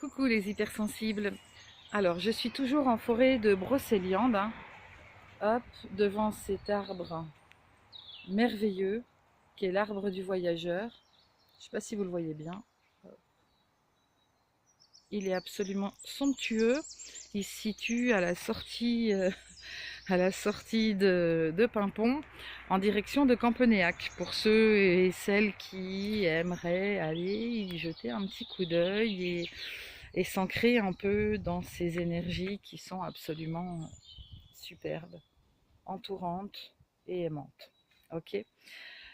Coucou les hypersensibles. Alors, je suis toujours en forêt de Brocéliande, hein. Hop, devant cet arbre merveilleux qui est l'arbre du voyageur. Je ne sais pas si vous le voyez bien. Il est absolument somptueux. Il se situe à la sortie, de Pimpon, en direction de Campenéac. Pour ceux et celles qui aimeraient aller y jeter un petit coup d'œil et s'ancrer un peu dans ces énergies qui sont absolument superbes, entourantes et aimantes. Ok.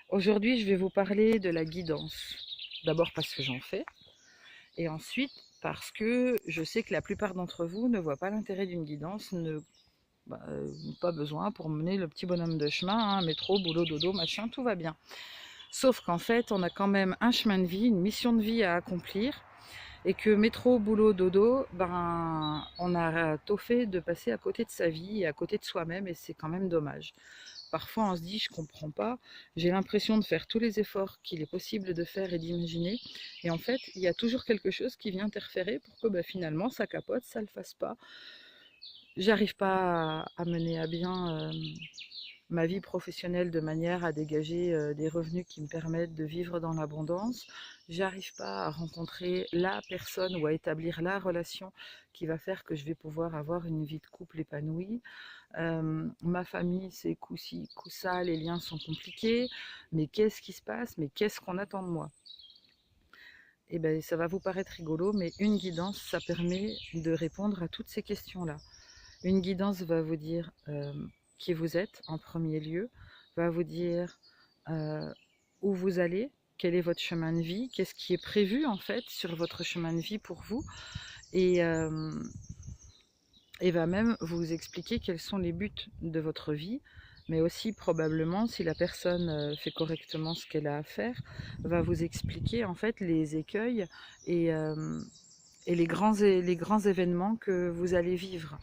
Aujourd'hui, je vais vous parler de la guidance. D'abord parce que j'en fais, et ensuite parce que je sais que la plupart d'entre vous ne voient pas l'intérêt d'une guidance, pas besoin pour mener le petit bonhomme de chemin, hein, métro, boulot, dodo, machin, tout va bien. Sauf qu'en fait, on a quand même un chemin de vie, une mission de vie à accomplir, et que métro, boulot, dodo, on a tôt fait de passer à côté de sa vie et à côté de soi-même, et c'est quand même dommage. Parfois on se dit je comprends pas, j'ai l'impression de faire tous les efforts qu'il est possible de faire et d'imaginer, et en fait il y a toujours quelque chose qui vient interférer pour que finalement ça capote, ça le fasse pas. J'arrive pas à mener à bien ma vie professionnelle de manière à dégager des revenus qui me permettent de vivre dans l'abondance. J'arrive pas à rencontrer la personne ou à établir la relation qui va faire que je vais pouvoir avoir une vie de couple épanouie. Ma famille, c'est coup-ci, coup-ça, les liens sont compliqués. Mais qu'est-ce qui se passe? Mais qu'est-ce qu'on attend de moi? Eh bien, ça va vous paraître rigolo, mais une guidance, ça permet de répondre à toutes ces questions-là. Une guidance va vous dire qui vous êtes en premier lieu, va vous dire euh, où vous allez, quel est votre chemin de vie, qu'est-ce qui est prévu en fait sur votre chemin de vie pour vous, et, euh, et va même vous expliquer quels sont les buts de votre vie, mais aussi probablement, si la personne fait correctement ce qu'elle a à faire, va vous expliquer en fait les écueils et, euh, et les grands événements que vous allez vivre.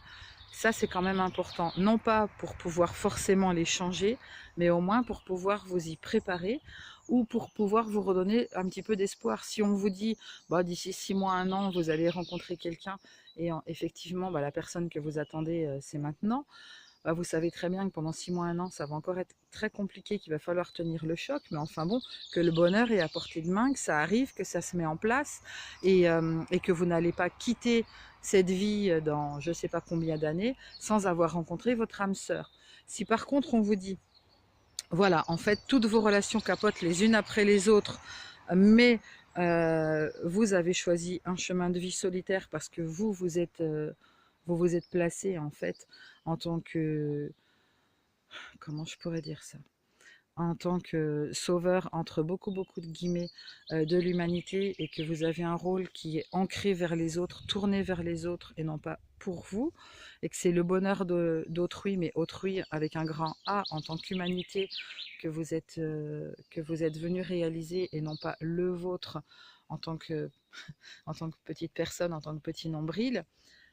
Ça, c'est quand même important. Non pas pour pouvoir forcément les changer, mais au moins pour pouvoir vous y préparer ou pour pouvoir vous redonner un petit peu d'espoir. Si on vous dit, bah, d'ici 6 mois, 1 an, vous allez rencontrer quelqu'un et effectivement, la personne que vous attendez, c'est maintenant, vous savez très bien que pendant 6 mois, 1 an, ça va encore être très compliqué, qu'il va falloir tenir le choc, mais enfin bon, que le bonheur est à portée de main, que ça arrive, que ça se met en place, et que vous n'allez pas quitter cette vie dans je ne sais pas combien d'années sans avoir rencontré votre âme sœur. Si par contre on vous dit, voilà, en fait, toutes vos relations capotent les unes après les autres, mais vous avez choisi un chemin de vie solitaire parce que vous vous êtes placé en fait en tant que, comment je pourrais dire ça, en tant que sauveur entre beaucoup beaucoup de guillemets de l'humanité, et que vous avez un rôle qui est ancré vers les autres, tourné vers les autres et non pas pour vous, et que c'est le bonheur d'autrui, mais autrui avec un grand A en tant qu'humanité que vous êtes venu réaliser, et non pas le vôtre en tant que, en tant que petite personne, en tant que petit nombril.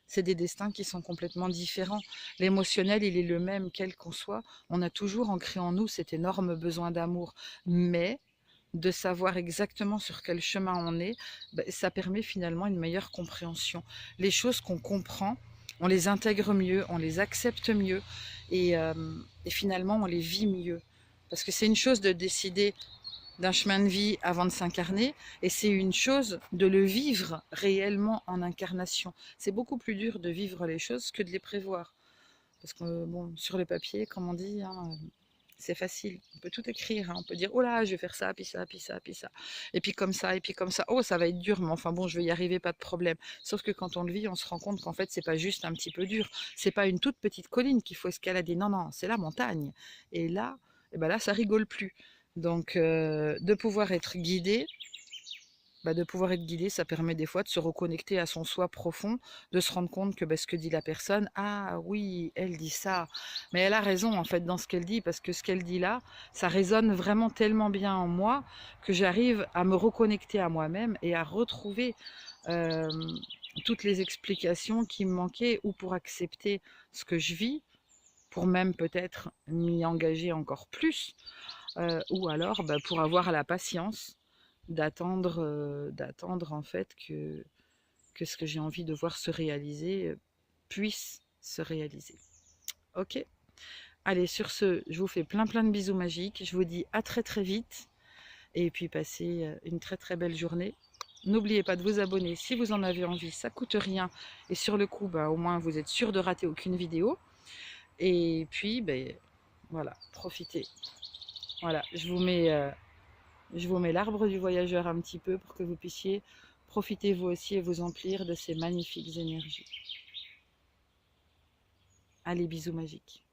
C'est des destins qui sont complètement différents. L'émotionnel, il est le même, quel qu'on soit. On a toujours ancré en nous cet énorme besoin d'amour. Mais de savoir exactement sur quel chemin on est, ça permet finalement une meilleure compréhension. Les choses qu'on comprend, on les intègre mieux, on les accepte mieux, et finalement on les vit mieux. Parce que c'est une chose de décider d'un chemin de vie avant de s'incarner, et c'est une chose de le vivre réellement en incarnation. C'est beaucoup plus dur de vivre les choses que de les prévoir. Parce que, bon, sur le papier, comme on dit, hein, c'est facile. On peut tout écrire, hein. On peut dire, oh là, je vais faire ça, puis ça, puis ça, puis ça. Et puis comme ça, et puis comme ça. Oh, ça va être dur, mais enfin bon, je vais y arriver, pas de problème. Sauf que quand on le vit, on se rend compte qu'en fait, c'est pas juste un petit peu dur. C'est pas une toute petite colline qu'il faut escalader. Non, non, c'est la montagne. Et là, là, ça rigole plus. Donc, de pouvoir être guidé, ça permet des fois de se reconnecter à son soi profond, de se rendre compte que ce que dit la personne, ah oui, elle dit ça, mais elle a raison en fait dans ce qu'elle dit, parce que ce qu'elle dit là, ça résonne vraiment tellement bien en moi que j'arrive à me reconnecter à moi-même et à retrouver euh, toutes les explications qui me manquaient, ou pour accepter ce que je vis, pour même peut-être m'y engager encore plus, ou alors pour avoir la patience d'attendre en fait que ce que j'ai envie de voir se réaliser puisse se réaliser. Ok? Allez, sur ce, je vous fais plein de bisous magiques. Je vous dis à très vite. Et puis passez une très belle journée. N'oubliez pas de vous abonner si vous en avez envie, ça coûte rien. Et sur le coup, au moins vous êtes sûr de rater aucune vidéo. Et puis, voilà, profitez. Voilà, je vous mets l'arbre du voyageur un petit peu pour que vous puissiez profiter vous aussi et vous emplir de ces magnifiques énergies. Allez, bisous magiques.